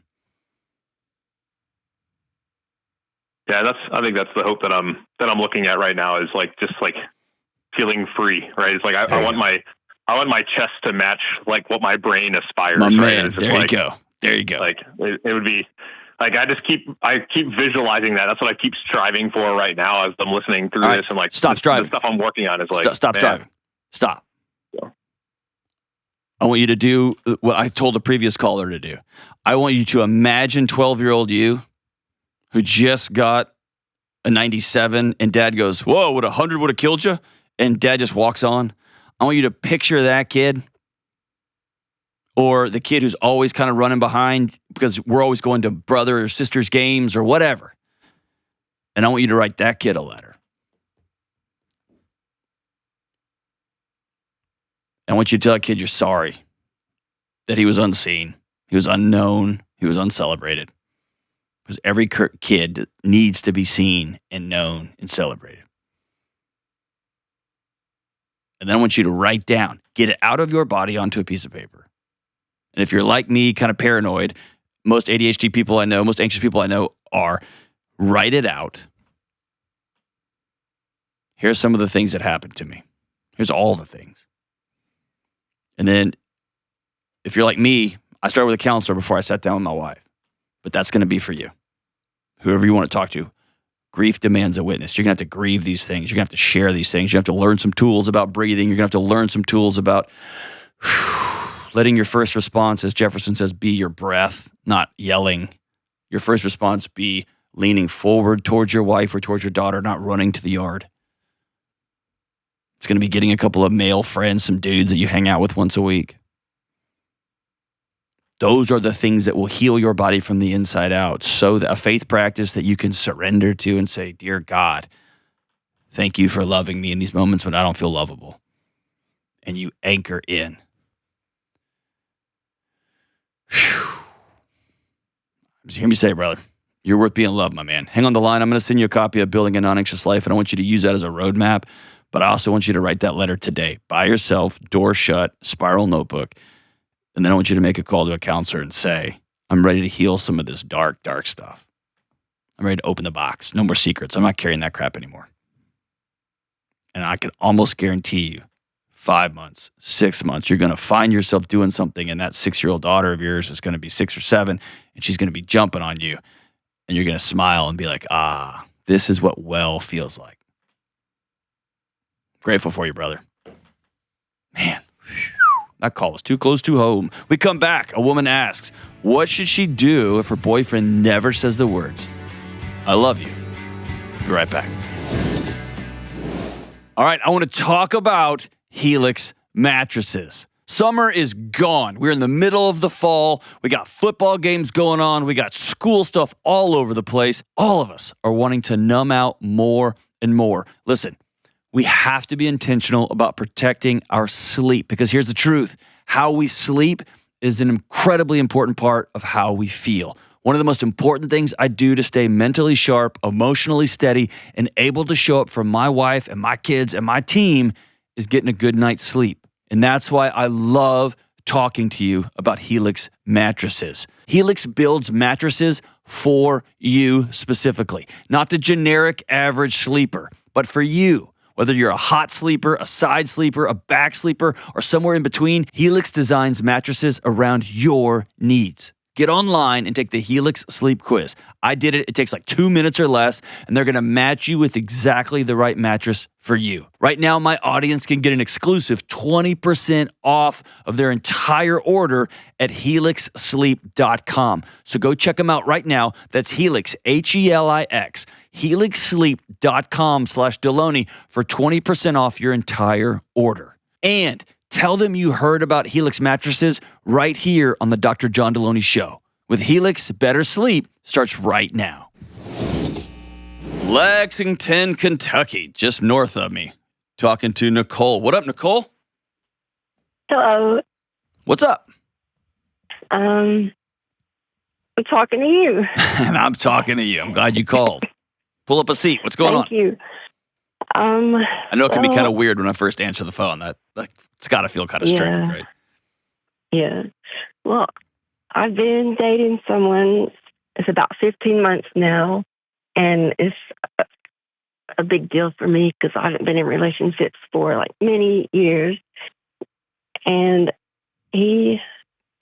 Yeah, I think that's the hope that I'm looking at right now, is like just like feeling free, right? It's like I want my chest to match like what my brain aspires. My right? man, There you go. There you go. Like it would be like I keep visualizing that. That's what I keep striving for right now as I'm listening through this, and like stop striving. The stuff I'm working on is like stop striving. Stop. Yeah. I want you to do what I told the previous caller to do. I want you to imagine 12-year-old you who just got a 97 and dad goes, whoa, would 100 would have killed you? And dad just walks on. I want you to picture that kid, or the kid who's always kind of running behind because we're always going to brother or sister's games or whatever. And I want you to write that kid a letter. I want you to tell that kid you're sorry that he was unseen, he was unknown, he was uncelebrated. Because every kid needs to be seen and known and celebrated. And then I want you to write down, get it out of your body onto a piece of paper. And if you're like me, kind of paranoid, most ADHD people I know, most anxious people I know are, write it out. Here's some of the things that happened to me. Here's all the things. And then if you're like me, I started with a counselor before I sat down with my wife. But that's going to be for you. Whoever you want to talk to. Grief demands a witness. You're going to have to grieve these things. You're going to have to share these things. You have to learn some tools about breathing. You're going to have to learn some tools about letting your first response, as Jefferson says, be your breath, not yelling. Your first response be leaning forward towards your wife or towards your daughter, not running to the yard. It's going to be getting a couple of male friends, some dudes that you hang out with once a week. Those are the things that will heal your body from the inside out. So that a faith practice that you can surrender to and say, dear God, thank you for loving me in these moments when I don't feel lovable. And you anchor in. Whew. Just hear me say, brother, you're worth being loved, my man. Hang on the line. I'm going to send you a copy of Building a Non-Anxious Life, and I want you to use that as a roadmap. But I also want you to write that letter today by yourself, door shut, spiral notebook. And then I want you to make a call to a counselor and say, I'm ready to heal some of this dark, dark stuff. I'm ready to open the box. No more secrets. I'm not carrying that crap anymore. And I can almost guarantee you, 5 months, 6 months, you're going to find yourself doing something, and that 6-year-old daughter of yours is going to be 6 or 7, and she's going to be jumping on you. And you're going to smile and be like, this is what well feels like. Grateful for you, brother. Man. That call is too close to home. We come back. A woman asks, what should she do if her boyfriend never says the words, I love you? Be right back. All right, I want to talk about Helix mattresses. Summer is gone. We're in the middle of the fall. We got football games going on. We got school stuff all over the place. All of us are wanting to numb out more and more. Listen. We have to be intentional about protecting our sleep, because here's the truth. How we sleep is an incredibly important part of how we feel. One of the most important things I do to stay mentally sharp, emotionally steady, and able to show up for my wife and my kids and my team is getting a good night's sleep. And that's why I love talking to you about Helix mattresses. Helix builds mattresses for you specifically, not the generic average sleeper, but for you. Whether you're a hot sleeper, a side sleeper, a back sleeper, or somewhere in between, Helix designs mattresses around your needs. Get online and take the Helix Sleep Quiz. I did it. It takes like 2 minutes or less, and they're going to match you with exactly the right mattress for you. Right now, my audience can get an exclusive 20% off of their entire order at helixsleep.com. So go check them out right now. That's Helix, Helix, helixsleep.com/Delony for 20% off your entire order. And tell them you heard about Helix mattresses right here on the Dr. John Delony Show. With Helix, better sleep starts right now. Lexington, Kentucky, just north of me. Talking to Nicole. What up, Nicole? Hello. What's up? I'm talking to you. And I'm talking to you. I'm glad you called. Pull up a seat. What's going on? Thank you. I know it can be kind of weird when I first answer the phone. It's got to feel kind of strange, right? Yeah. Well, I've been dating someone. It's about 15 months now, and it's a big deal for me because I haven't been in relationships for like many years. And he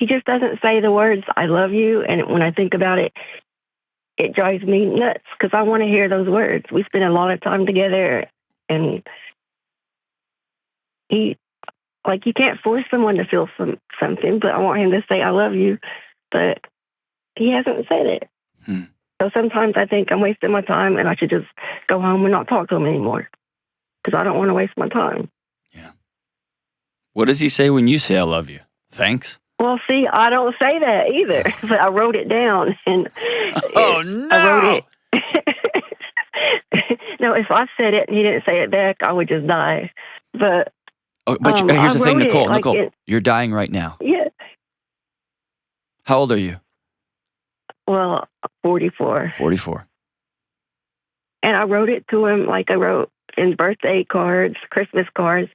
just doesn't say the words "I love you," and when I think about it, it drives me nuts because I want to hear those words. We spend a lot of time together, and you can't force someone to feel something, but I want him to say "I love you," but he hasn't said it. So sometimes I think I'm wasting my time, and I should just go home and not talk to him anymore because I don't want to waste my time. Yeah. What does he say when you say "I love you"? Thanks. Well, see, I don't say that either, but I wrote it down, and oh no, I wrote it. No, if I said it and he didn't say it back, I would just die. But here's the thing, Nicole. Like Nicole, you're dying right now. Yeah. How old are you? Well, 44. 44. And I wrote it to him like I wrote in birthday cards, Christmas cards,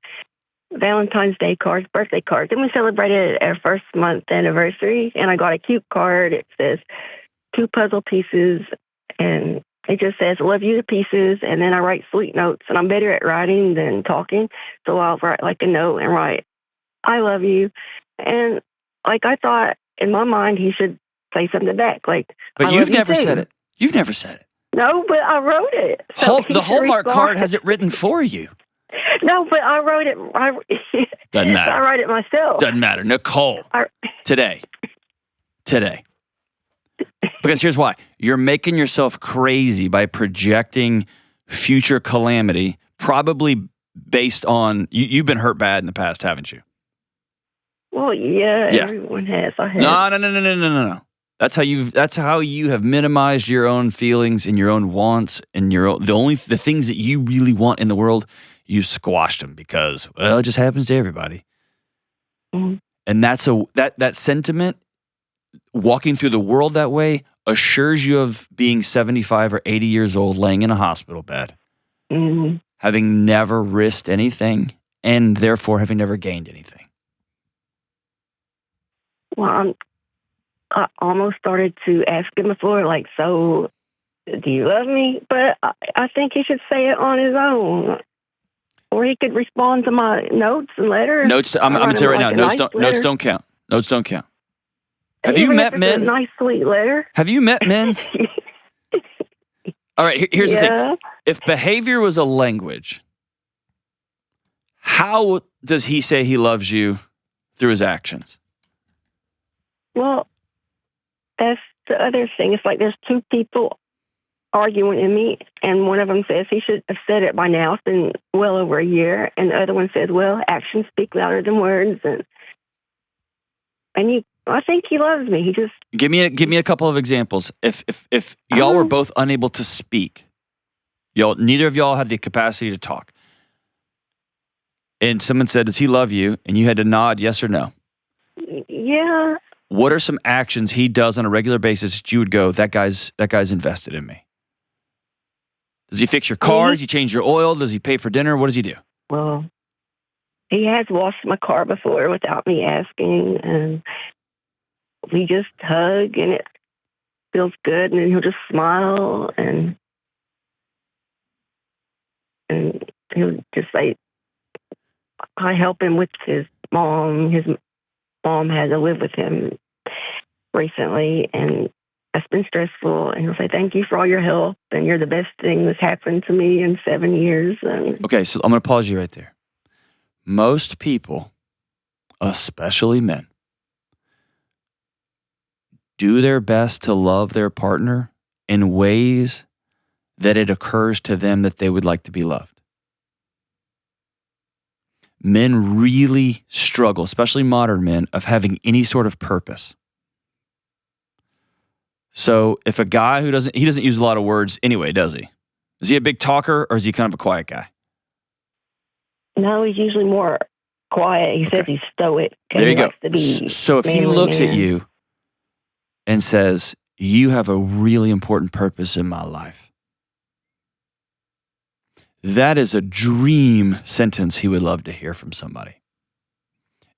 Valentine's Day cards, birthday cards. Then we celebrated our first month anniversary, and I got a cute card. It says 2 puzzle pieces, and it just says "love you to pieces," and then I write sweet notes, and I'm better at writing than talking, so I'll write like a note and write "I love you," and like I thought in my mind he should say something back, like but you've never said it. You've never said it. No, but I wrote it. So the Hallmark card has it written for you. No, but I wrote it. Doesn't matter. I write it myself. Doesn't matter. Nicole, today. Because here's why. You're making yourself crazy by projecting future calamity, probably based on, you've been hurt bad in the past, haven't you? Well, yeah. Everyone has. I have. No. That's how you have minimized your own feelings and your own wants and the things that you really want in the world. You squashed them because, well, it just happens to everybody. Mm-hmm. And that sentiment, walking through the world that way, assures you of being 75 or 80 years old, laying in a hospital bed, having never risked anything, and therefore having never gained anything. Well, I almost started to ask him before, like, so do you love me? But I think he should say it on his own. Or he could respond to my notes and letters. Notes, I'm going to tell you right now, notes don't count. Notes don't count. Have you met men? A nice, sweet letter. Have you met men? All right, here's the thing. If behavior was a language, how does he say he loves you through his actions? Well, that's the other thing. It's like there's 2 people arguing in me, and one of them says he should have said it by now. It's been well over a year, and the other one says, well, actions speak louder than words, and I think he loves me. He just give me a couple of examples. If y'all were both unable to speak, neither of y'all had the capacity to talk, and someone said, does he love you? And you had to nod yes or no. Yeah. What are some actions he does on a regular basis that you would go, that guy's invested in me? Does he fix your car? Does he change your oil? Does he pay for dinner? What does he do? Well, he has washed my car before without me asking, and we just hug, and it feels good, and then he'll just smile, and he'll just say, I help him with his mom. His mom had to live with him. recently, and that's been stressful. And he'll say, "Thank you for all your help, and you're the best thing that's happened to me in 7 years." And Okay, so I'm going to pause you right there. Most people, especially men, do their best to love their partner in ways that it occurs to them that they would like to be loved. Men really struggle, especially modern men, of having any sort of purpose. So if a guy who doesn't use a lot of words anyway, does he? Is he a big talker or is he kind of a quiet guy? no, he's usually more quiet. He says he's stoic. There you he go. likes to be So if he manly looks man. at you and says, "You have a really important purpose in my life," that is a dream sentence he would love to hear from somebody.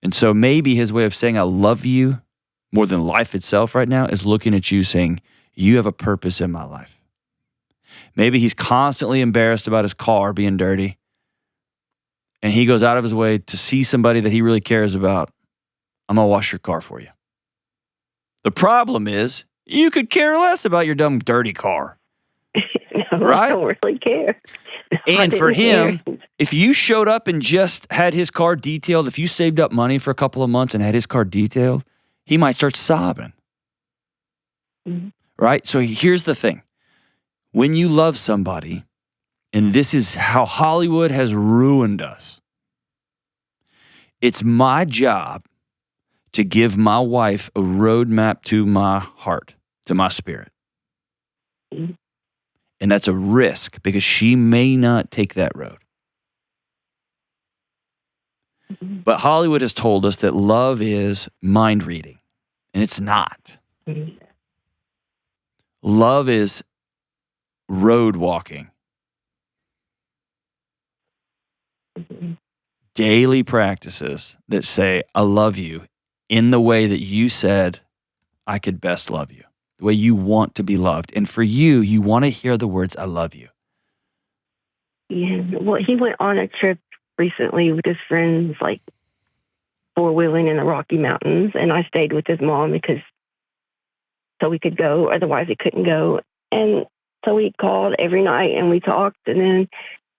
And so maybe his way of saying "I love you" more than life itself right now is looking at you saying, "You have a purpose in my life." Maybe he's constantly embarrassed about his car being dirty, and he goes out of his way to see somebody that he really cares about. "I'm going to wash your car for you." The problem is, you could care less about your dumb, dirty car. No, Right? I don't really care. And I for didn't him, care. if you showed up and just had his car detailed, if you saved up money for a couple of months and had his car detailed, he might start sobbing. Mhm. Right? So here's the thing. When you love somebody, and this is how Hollywood has ruined us, it's my job to give my wife a roadmap to my heart, to my spirit. Mhm. And that's a risk because she may not take that road. Mhm. But Hollywood has told us that love is mind reading, and it's not. Mhm. Love is road walking, Mhm. daily practices that say, "I love you," in the way that you said, "I could best love you," the way you want to be loved. And for you, you want to hear the words, "I love you." Yeah. Well, he went on a trip recently with his friends, like 4-wheeling in the Rocky Mountains, and I stayed with his mom because so we could go. Otherwise, he couldn't go. And so we called every night and we talked. And then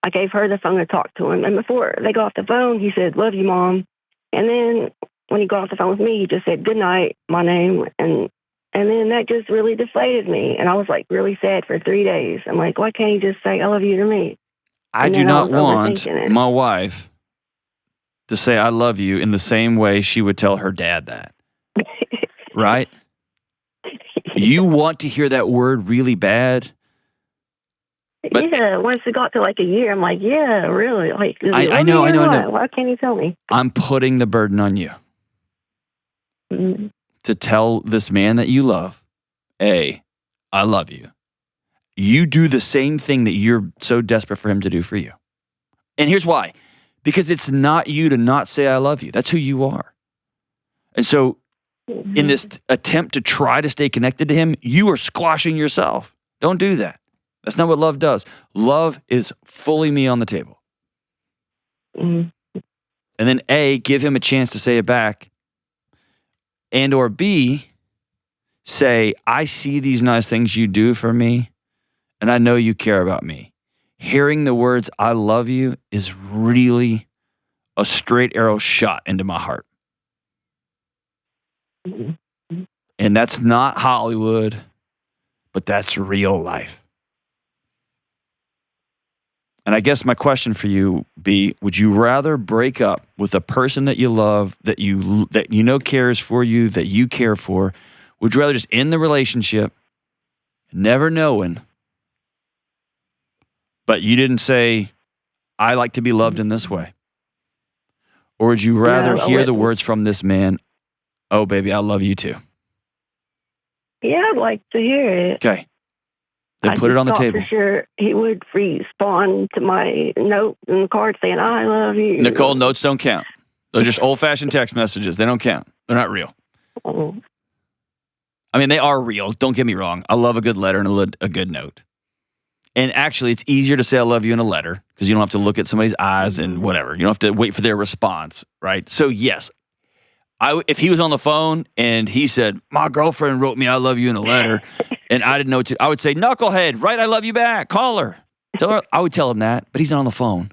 I gave her the phone to talk to him. And before they got off the phone, he said, "Love you, Mom." And then when he got off the phone with me, he just said, "Good night, my name." And then that just really deflated me. And I was like really sad for 3 days. I'm like, why can't he just say, "I love you" to me? I And do then I not was want overthinking it. my wife to say "I love you" in the same way she would tell her dad that, right? You want to hear that word really bad. But yeah, once it got to like a year, I'm like, yeah, really? Like, does he I love know, me I or know, I what? know. Why can't he tell me? I'm putting the burden on you Mhm. to tell this man that you love, A, "I love you." You do the same thing that you're so desperate for him to do for you. And here's why. Because it's not you to not say "I love you." That's who you are. And so in this attempt to try to stay connected to him, you are squashing yourself. Don't do that. That's not what love does. Love is fully me on the table. Mhm. And then A, give him a chance to say it back. And or B, say, "I see these nice things you do for me, and I know you care about me." Hearing the words "I love you" is really a straight arrow shot into my heart. Mhm. And that's not Hollywood, but that's real life. And I guess my question for you be, would you rather break up with a person that you love, that you know cares for you, that you care for? Would you rather just end the relationship, never knowing, but you didn't say, "I like to be loved in this way"? Or would you rather No, I hear the wouldn't. words from this man, "Oh, baby, I love you too"? Yeah, I'd like to hear it. Okay. Then I put it just on the thought table. for sure he would respond to my note in the card saying, "I love you." Nicole, notes don't count. They're just old-fashioned text messages. They don't count. They're not real. Oh, I mean, they are real. Don't get me wrong. I love a good letter and a good note. And actually, it's easier to say "I love you" in a letter because you don't have to look at somebody's eyes and whatever. You don't have to wait for their response, right? So yes, If he was on the phone and he said, my girlfriend wrote me I love you in a letter, and I didn't know what to, I would say, knucklehead, write I love you back. Call her. Tell her. I would tell him that, but he's not on the phone.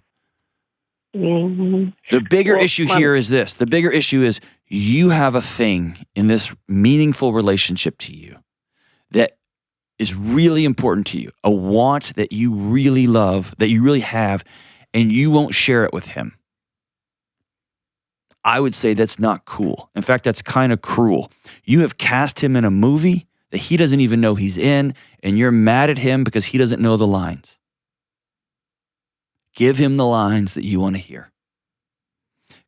Mm-hmm. The bigger issue here is this. The bigger issue is you have a thing in this meaningful relationship to you that is really important to you, a want that you really love, that you really have, and you won't share it with him. I would say that's not cool. In fact, that's kind of cruel. You have cast him in a movie that he doesn't even know he's in, and you're mad at him because he doesn't know the lines. Give him the lines that you want to hear.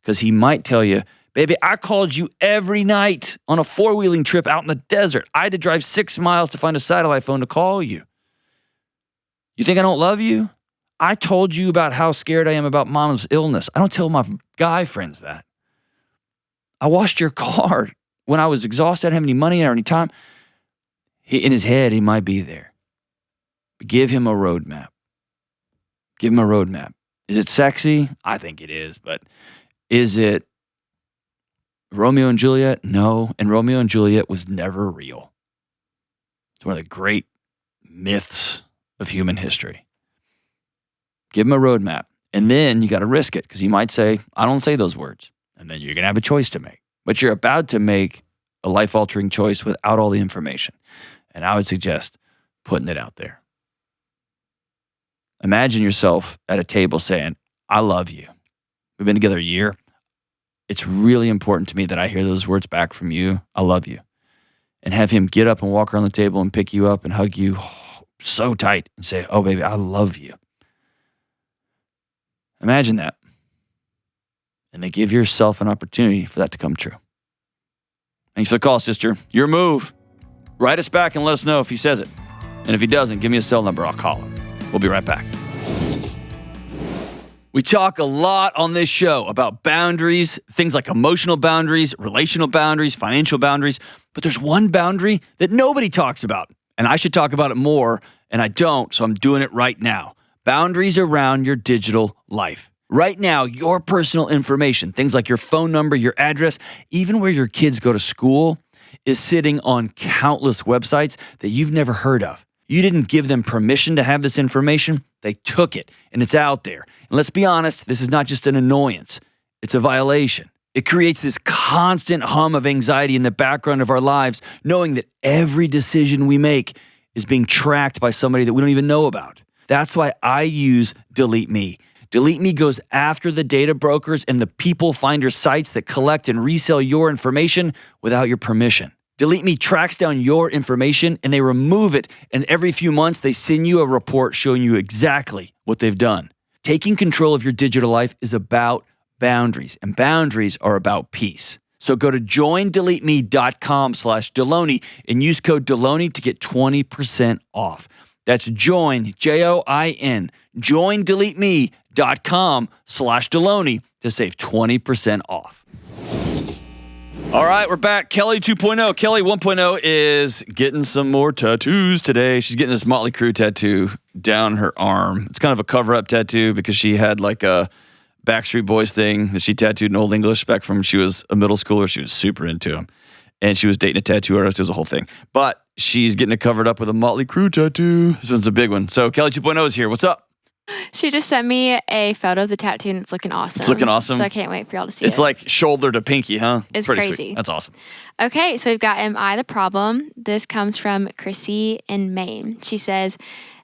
Because he might tell you, baby, I called you every night on a 4-wheeling trip out in the desert. I had to drive 6 miles to find a satellite phone to call you. You think I don't love you? I told you about how scared I am about mom's illness. I don't tell my guy friends that. I washed your car when I was exhausted. I didn't have any money or any time. In his head, he might be there. But give him a roadmap. Give him a roadmap. Is it sexy? I think it is. But is it Romeo and Juliet? No. And Romeo and Juliet was never real. It's one of the great myths of human history. Give him a roadmap. And then you got to risk it because he might say, I don't say those words. And then you're going to have a choice to make. But you're about to make a life-altering choice without all the information. And I would suggest putting it out there. Imagine yourself at a table saying, I love you. We've been together a year. It's really important to me that I hear those words back from you. I love you. And have him get up and walk around the table and pick you up and hug you so tight and say, oh, baby, I love you. Imagine that. And then give yourself an opportunity for that to come true. Thanks for the call, sister. Your move. Write us back and let us know if he says it. And if he doesn't, give me a cell number. I'll call him. We'll be right back. We talk a lot on this show about boundaries, things like emotional boundaries, relational boundaries, financial boundaries. But there's one boundary that nobody talks about. And I should talk about it more, and I don't, so I'm doing it right now. Boundaries around your digital life. Right now, your personal information, things like your phone number, your address, even where your kids go to school, is sitting on countless websites that you've never heard of. You didn't give them permission to have this information. They took it, and it's out there. And let's be honest, this is not just an annoyance. It's a violation. It creates this constant hum of anxiety in the background of our lives, knowing that every decision we make is being tracked by somebody that we don't even know about. That's why I use Delete Me. Delete Me goes after the data brokers and the people finder sites that collect and resell your information without your permission. Delete Me tracks down your information and they remove it, and every few months they send you a report showing you exactly what they've done. Taking control of your digital life is about boundaries, and boundaries are about peace. So go to joindeleteme.com/Delony and use code Delony to get 20% off. That's join, Join, joindeleteme.com/Delony to save 20% off. All right, we're back. Kelly 2.0. Kelly 1.0 is getting some more tattoos today. She's getting this Motley Crue tattoo down her arm. It's kind of a cover-up tattoo because she had like a Backstreet Boys thing that she tattooed in Old English back from when she was a middle schooler. She was super into him. And she was dating a tattoo artist. It was a whole thing. But she's getting it covered up with a Motley Crue tattoo. This one's a big one. So Kelly 2.0 is here. What's up? She just sent me a photo of the tattoo and it's looking awesome. It's looking awesome? So I can't wait for y'all to see it. It's like shoulder to pinky, huh? It's pretty crazy. Sweet. That's awesome. Okay, so we've got Am I the Problem? This comes from Chrissy in Maine. She says,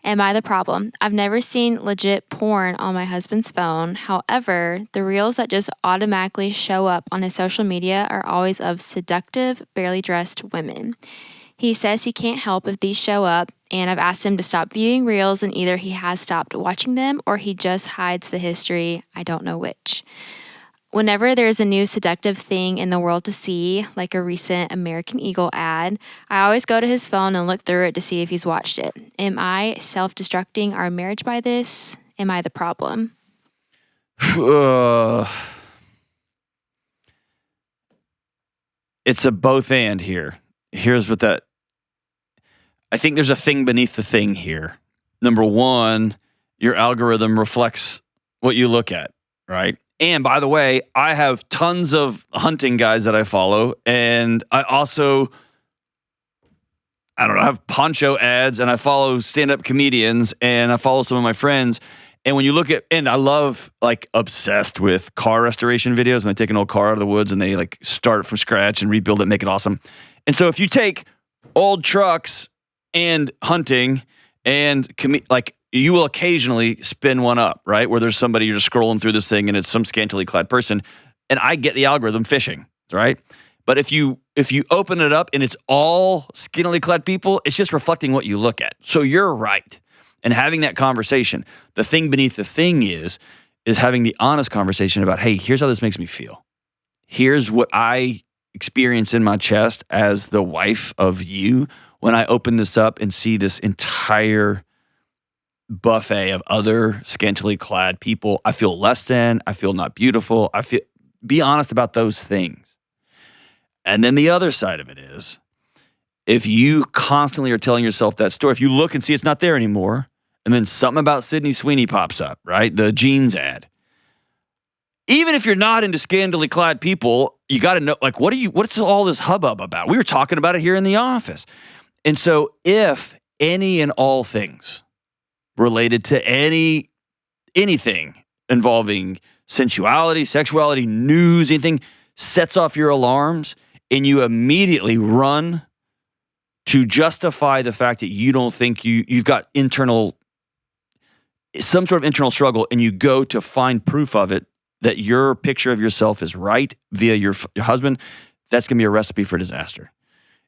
Am I the problem? I've never seen legit porn on my husband's phone. However, the reels that just automatically show up on his social media are always of seductive, barely dressed women. He says he can't help if these show up, and I've asked him to stop viewing reels, and either he has stopped watching them or he just hides the history. I don't know which. Whenever there's a new seductive thing in the world to see, like a recent American Eagle ad, I always go to his phone and look through it to see if he's watched it. Am I self-destructing our marriage by this? Am I the problem? It's a both and here. Here's what that... I think there's a thing beneath the thing here. Number one, your algorithm reflects what you look at, right? And by the way, I have tons of hunting guys that I follow. And I also, I have poncho ads, and I follow stand-up comedians, and I follow some of my friends. And when you look at, and I love, like, obsessed with car restoration videos when they take an old car out of the woods and they, like, start from scratch and rebuild it, make it awesome. And so if you take old trucks and hunting and, like, you will occasionally spin one up, right? Where there's somebody, you're just scrolling through this thing and it's some scantily clad person. And I get the algorithm fishing, right? But if you open it up and it's all scantily clad people, it's just reflecting what you look at. So you're right. And having that conversation, the thing beneath the thing is having the honest conversation about, hey, here's how this makes me feel. Here's what I experience in my chest as the wife of you when I open this up and see this entire buffet of other scantily clad people. I feel less than, I feel not beautiful. Be honest about those things. And then the other side of it is, if you constantly are telling yourself that story, if you look and see it's not there anymore, and then something about Sydney Sweeney pops up, right? The jeans ad. Even if you're not into scantily clad people, you got to know, like, what's all this hubbub about? We were talking about it here in the office. And so if any and all things related to anything involving sensuality, sexuality, news, anything sets off your alarms, and you immediately run to justify the fact that you don't think you've got some sort of internal struggle, and you go to find proof of it, that your picture of yourself is right via your husband, that's going to be a recipe for disaster.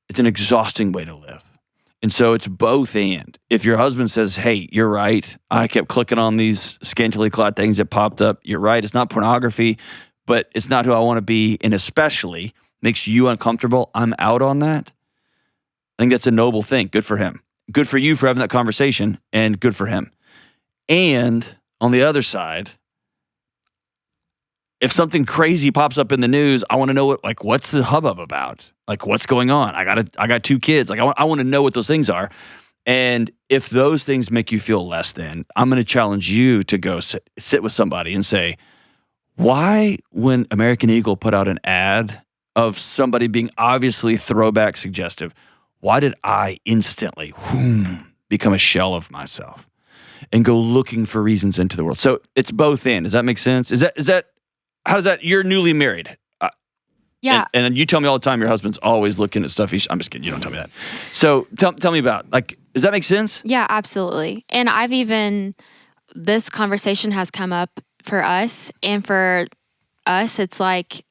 It's an exhausting way to live. And so it's both and. If your husband says, hey, you're right, I kept clicking on these scantily clad things that popped up, you're right, it's not pornography, but it's not who I want to be, and especially makes you uncomfortable, I'm out on that. I think that's a noble thing. Good for him. Good for you for having that conversation, and good for him. And on the other side, if something crazy pops up in the news, I want to know what's the hubbub about? Like, what's going on? I got 2 kids. Like, I want to know what those things are. And if those things make you feel less than, I'm going to challenge you to go sit with somebody and say, why, when American Eagle put out an ad of somebody being obviously throwback suggestive, why did I instantly become a shell of myself and go looking for reasons into the world? So it's both in. Does that make sense? Is that how's that? You're newly married. Yeah. And you tell me all the time your husband's always looking at stuff. I'm just kidding. You don't tell me that. So tell me about, does that make sense? Yeah, absolutely. And this conversation has come up for us. And for us, it's like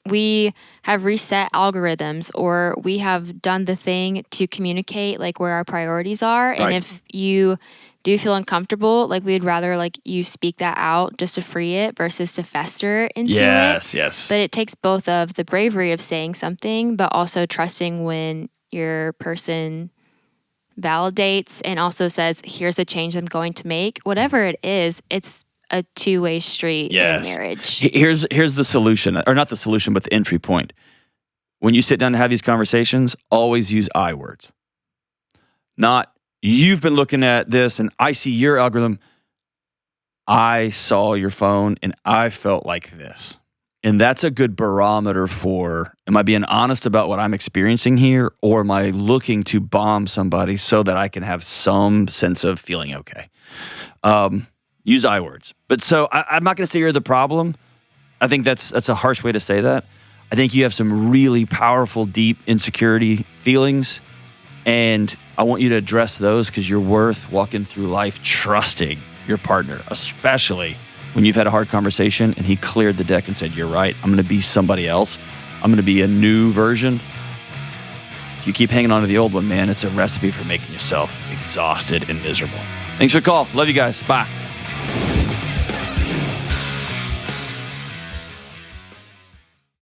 we have reset algorithms, or we have done the thing to communicate where our priorities are. And if you do feel uncomfortable, we'd rather you speak that out just to free it versus to fester into it. Yes. But it takes both of the bravery of saying something, but also trusting when your person validates and also says, here's a change I'm going to make. Whatever it is, it's a two-way street in marriage. Here's the solution, or not the solution, but the entry point. When you sit down to have these conversations, always use I words. Not, you've been looking at this and I see your algorithm. I saw your phone and I felt like this. And that's a good barometer for, am I being honest about what I'm experiencing here, or am I looking to bomb somebody so that I can have some sense of feeling okay? Use I words. But so I'm not going to say you're the problem. I think that's a harsh way to say that. I think you have some really powerful, deep insecurity feelings, and I want you to address those, because you're worth walking through life trusting your partner, especially when you've had a hard conversation and he cleared the deck and said, you're right, I'm going to be somebody else. I'm going to be a new version. If you keep hanging on to the old one, man, it's a recipe for making yourself exhausted and miserable. Thanks for the call. Love you guys. Bye.